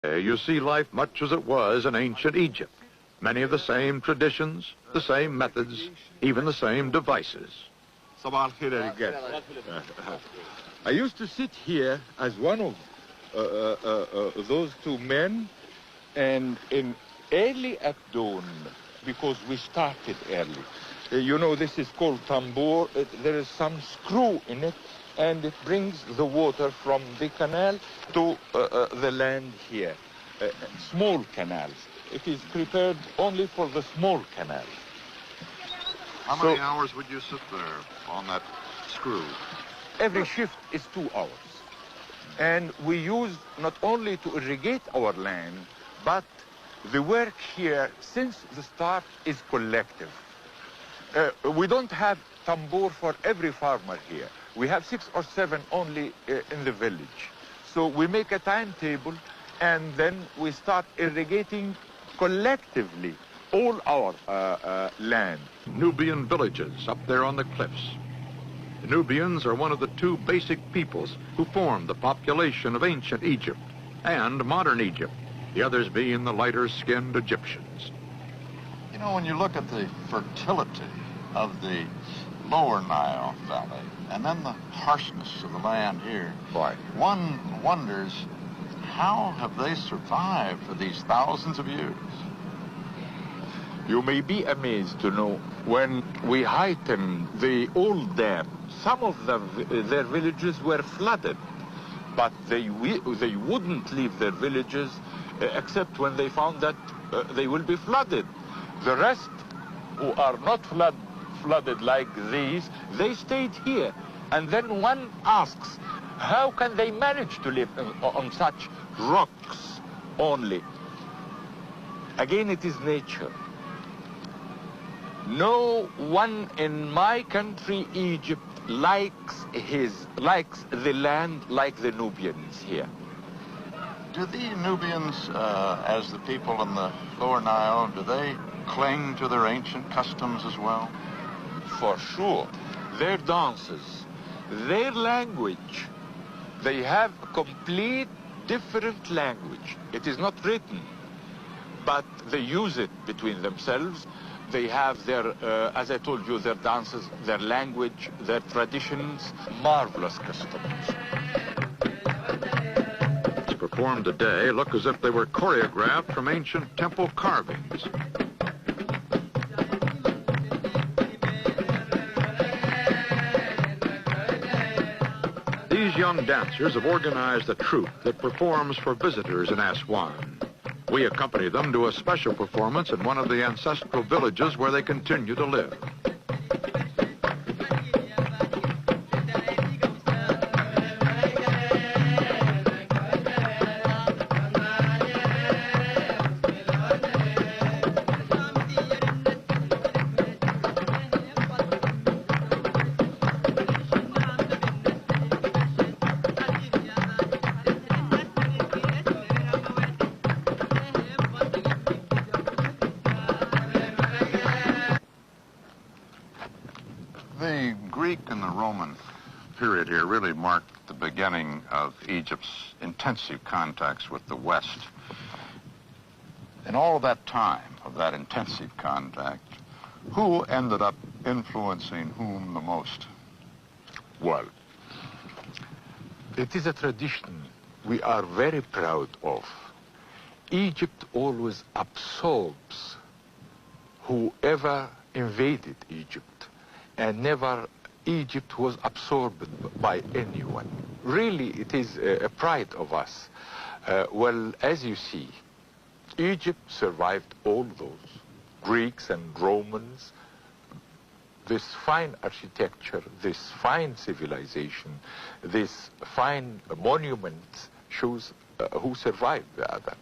You see life much as it was in ancient Egypt. Many of the same traditions, the same methods, even the same devices. I used to sit here as one of those two men, and in early at dawn, because we started early. You know, this is called tambour. There is some screw in it, and it brings the water from the canal to the land here. Small canals. It is prepared only for the small canals. How many hours would you sit there on that screw? Every shift is 2 hours. And we use not only to irrigate our land, but the work here, since the start, is collective. We don't have tambour for every farmer here. We have 6 or 7 only in the village. So we make a timetable, and then we start irrigating collectively all our land. Nubian villages up there on the cliffs. The Nubians are one of the 2 basic peoples who formed the population of ancient Egypt and modern Egypt, the others being the lighter-skinned Egyptians. You know, when you look at the fertility of the lower Nile Valley and then the harshness of the land here, one wonders, how have they survived for these thousands of years? You may be amazed to know, when we heightened the old dam, some of their villages were flooded, but they wouldn't leave their villages except when they found that they will be flooded. The rest, who are not flooded like these, they stayed here. And then one asks, how can they manage to live on such rocks only? Again, it is nature. No one in my country, Egypt, likes the land like the Nubians here. Do the Nubians, as the people in the lower Nile, do they cling to their ancient customs as well? For sure. Their dances, their language, they have a complete different language. It is not written, but they use it between themselves. They have their, as I told you, their dances, their language, their traditions, marvelous customs. Performed today look as if they were choreographed from ancient temple carvings. These young dancers have organized a troupe that performs for visitors in Aswan. We accompany them to a special performance in one of the ancestral villages where they continue to live. The Greek and the Roman period here really marked the beginning of Egypt's intensive contacts with the West. In all of that time, of that intensive contact, who ended up influencing whom the most? Well, it is a tradition we are very proud of. Egypt always absorbs whoever invaded Egypt, and never Egypt was absorbed by anyone. Really, it is a pride of us. Well, as you see, Egypt survived all those, Greeks and Romans, this fine architecture, this fine civilization, this fine monuments shows who survived the other.